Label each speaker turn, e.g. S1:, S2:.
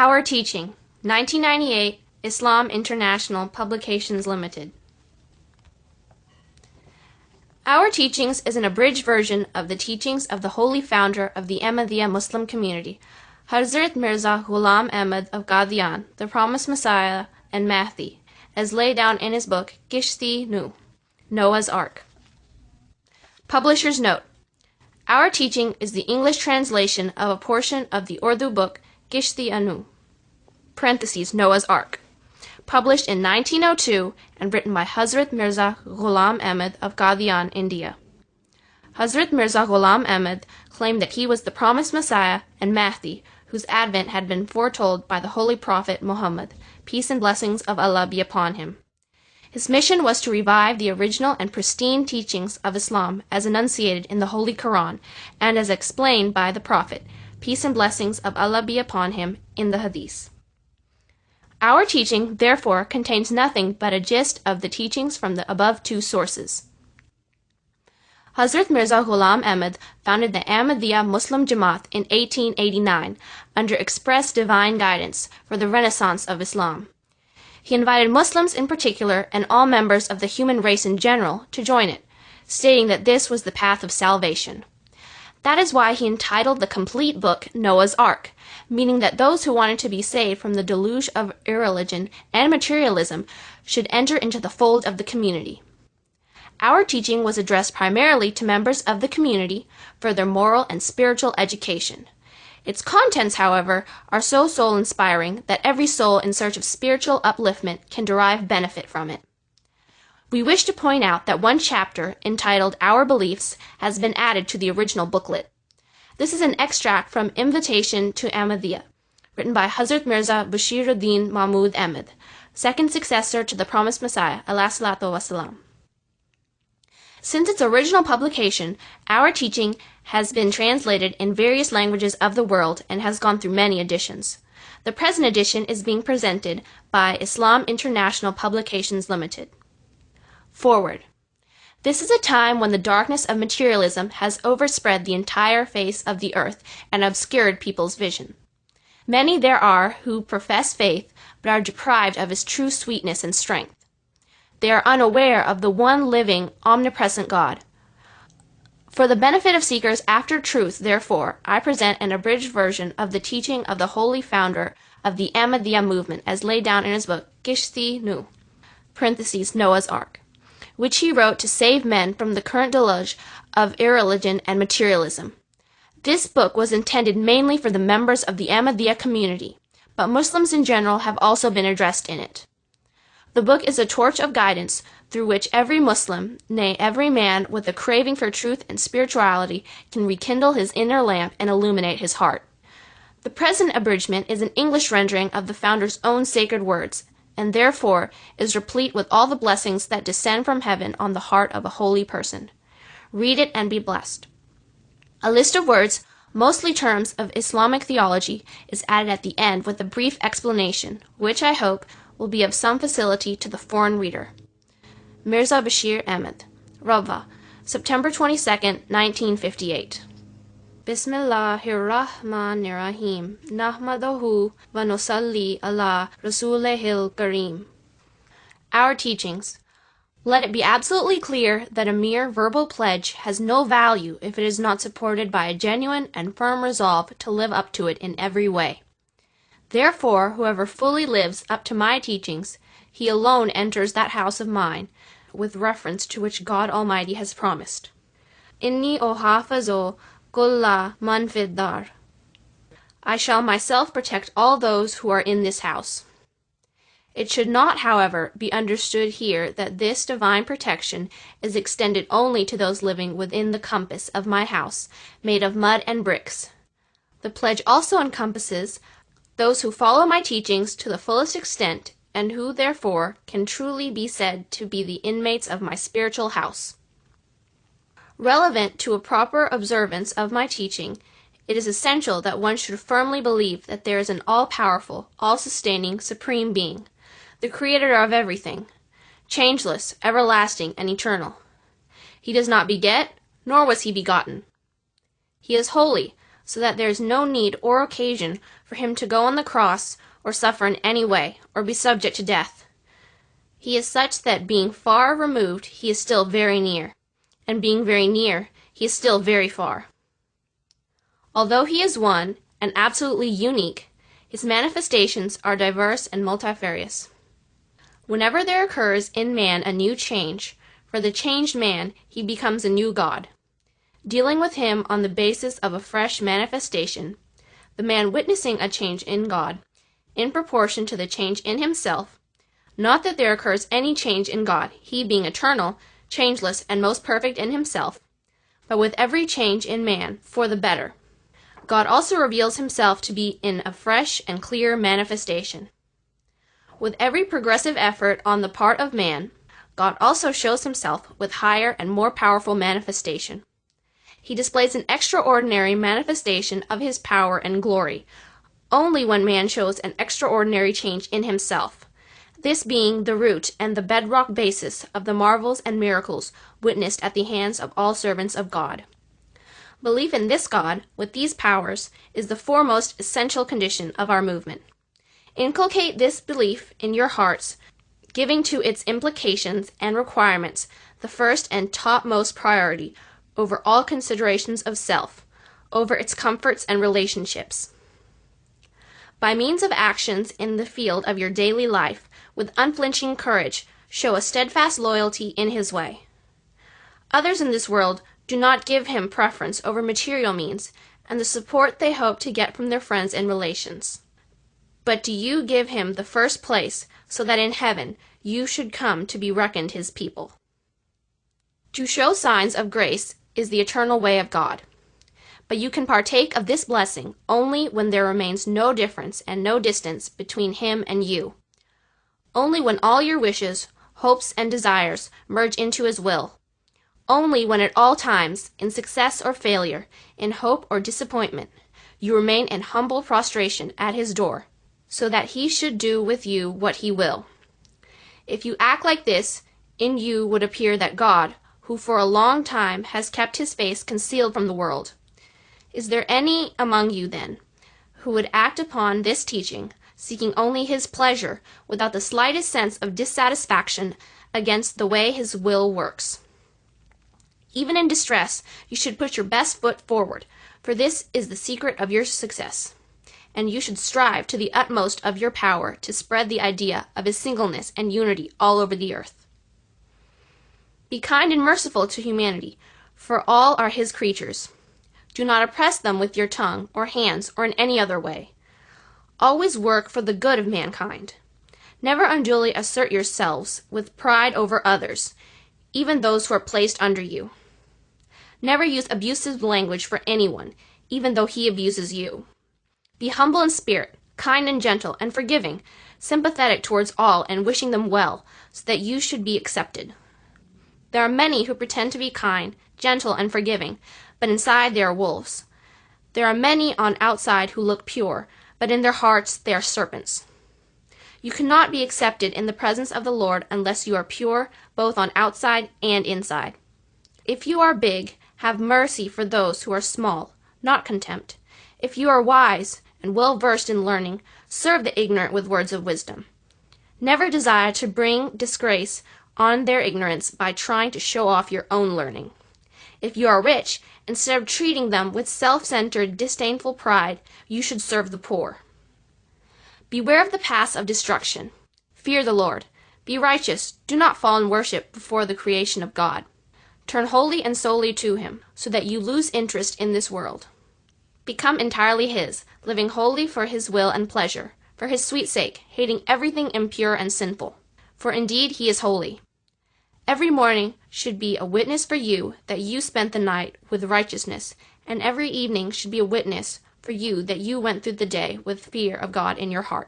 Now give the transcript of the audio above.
S1: Our Teaching, 1998, Islam International Publications Limited. Our Teachings is an abridged version of the teachings of the holy founder of the Ahmadiyya Muslim community, HADHRAT MIRZA GHULAM AHMAD of Qadian, the Promised Messiah and Mahdi, as laid down in his book Kishti-Nu, Noah's Ark. Publisher's note: Our Teaching is the English translation of a portion of the Urdu book Kishti-Nu, Noah's Ark, published in 1902 and written by HADHRAT MIRZA GHULAM AHMAD of Qadian, India. HADHRAT MIRZA GHULAM AHMAD claimed that he was the promised Messiah and Mahdi, whose advent had been foretold by the Holy Prophet Muhammad, peace and blessings of Allah be upon him. His mission was to revive the original and pristine teachings of Islam as enunciated in the Holy Quran and as explained by the Prophet, peace and blessings of Allah be upon him, in the Hadith. Our teaching, therefore, contains nothing but a gist of the teachings from the above two sources. HADHRAT MIRZA GHULAM AHMAD founded the Ahmadiyya Muslim Jamaat in 1889 under express divine guidance for the renaissance of Islam. He invited Muslims in particular and all members of the human race in general to join it, stating that this was the path of salvation. That is why he entitled the complete book Noah's Ark, meaning that those who wanted to be saved from the deluge of irreligion and materialism should enter into the fold of the community. Our teaching was addressed primarily to members of the community for their moral and spiritual education. Its contents, however, are so soul-inspiring that every soul in search of spiritual upliftment can derive benefit from it. We wish to point out that one chapter, entitled Our Beliefs, has been added to the original booklet. This is an extract from Invitation to Ahmadiyya, written by HADHRAT MIRZA Bashiruddin Mahmud Ahmad, second successor to the Promised Messiah, alayhi salatu wasalam. Since its original publication, Our Teaching has been translated in various languages of the world and has gone through many editions. The present edition is being presented by Islam International Publications Limited. Forward. This is a time when the darkness of materialism has overspread the entire face of the earth and obscured people's vision. Many there are who profess faith but are deprived of its true sweetness and strength. They are unaware of the one living, omnipresent God. For the benefit of seekers after truth, therefore, I present an abridged version of the teaching of the holy founder of the Ahmadiyya movement as laid down in his book Kishti-Nu, Noah's Ark, which he wrote to save men from the current deluge of irreligion and materialism. This book was intended mainly for the members of the Ahmadiyya community, but Muslims in general have also been addressed in it. The book is a torch of guidance through which every Muslim, nay, every man with a craving for truth and spirituality can rekindle his inner lamp and illuminate his heart. The present abridgment is an English rendering of the founder's own sacred words, and therefore is replete with all the blessings that descend from heaven on the heart of a holy person. Read it and be blessed. A list of words, mostly terms of Islamic theology, is added at the end with a brief explanation, which I hope will be of some facility to the foreign reader. Mirza Bashir Ahmad, Rabwa, September 22, 1958. Bismillahirrahmanirrahim. Nahmadahu wa nusalli ala rasulihil kareem. Our Teachings. Let it be absolutely clear that a mere verbal pledge has no value if it is not supported by a genuine and firm resolve to live up to it in every way. Therefore, whoever fully lives up to my teachings, he alone enters that house of mine, with reference to which God Almighty has promised. Inni ohafazo kulla man fid dar. I shall myself protect all those who are in this house. It should not, however, be understood here that this divine protection is extended only to those living within the compass of my house, made of mud and bricks. The pledge also encompasses those who follow my teachings to the fullest extent, and who, therefore, can truly be said to be the inmates of my spiritual house. Relevant to a proper observance of my teaching, it is essential that one should firmly believe that there is an all-powerful, all-sustaining, supreme being, the creator of everything, changeless, everlasting, and eternal. He does not beget, nor was he begotten. He is holy, so that there is no need or occasion for him to go on the cross or suffer in any way or be subject to death. He is such that being far removed, he is still very near, and being very near, he is still very far. Although he is one and absolutely unique, his manifestations are diverse and multifarious. Whenever there occurs in man a new change, for the changed man, he becomes a new God. Dealing with him on the basis of a fresh manifestation, the man witnessing a change in God, in proportion to the change in himself, not that there occurs any change in God, he being eternal, changeless, and most perfect in himself, but with every change in man, for the better. God also reveals himself to be in a fresh and clear manifestation. With every progressive effort on the part of man, God also shows himself with higher and more powerful manifestation. He displays an extraordinary manifestation of his power and glory, only when man shows an extraordinary change in himself, this being the root and the bedrock basis of the marvels and miracles witnessed at the hands of all servants of God. Belief in this God, with these powers, is the foremost essential condition of our movement. Inculcate this belief in your hearts, giving to its implications and requirements the first and topmost priority over all considerations of self, over its comforts and relationships. By means of actions in the field of your daily life, with unflinching courage, show a steadfast loyalty in his way. Others in this world do not give him preference over material means and the support they hope to get from their friends and relations. But do you give him the first place, so that in heaven you should come to be reckoned his people. To show signs of grace is the eternal way of God. But you can partake of this blessing only when there remains no difference and no distance between him and you. Only when all your wishes, hopes, and desires merge into his will. Only when at all times, in success or failure, in hope or disappointment, you remain in humble prostration at his door, so that he should do with you what he will. If you act like this, in you would appear that God, who for a long time has kept his face concealed from the world. Is there any among you, then, who would act upon this teaching, seeking only his pleasure, without the slightest sense of dissatisfaction against the way his will works? Even in distress, you should put your best foot forward, for this is the secret of your success, and you should strive to the utmost of your power to spread the idea of his singleness and unity all over the earth. Be kind and merciful to humanity, for all are his creatures. Do not oppress them with your tongue or hands or in any other way. Always work for the good of mankind. Never unduly assert yourselves with pride over others, even those who are placed under you. Never use abusive language for anyone, even though he abuses you. Be humble in spirit, kind and gentle and forgiving, sympathetic towards all and wishing them well, so that you should be accepted. There are many who pretend to be kind, gentle, and forgiving, but inside they are wolves. There are many on outside who look pure, but in their hearts they are serpents. You cannot be accepted in the presence of the Lord unless you are pure, both on outside and inside. If you are big, have mercy for those who are small, not contempt. If you are wise and well versed in learning, serve the ignorant with words of wisdom. Never desire to bring disgrace on their ignorance by trying to show off your own learning. If you are rich, instead of treating them with self-centered, disdainful pride, you should serve the poor. Beware of the paths of destruction. Fear the Lord. Be righteous. Do not fall in worship before the creation of God. Turn wholly and solely to him, so that you lose interest in this world. Become entirely his, living wholly for his will and pleasure, for his sweet sake, hating everything impure and sinful. For indeed he is holy. Every morning should be a witness for you that you spent the night with righteousness, and every evening should be a witness for you that you went through the day with fear of God in your heart.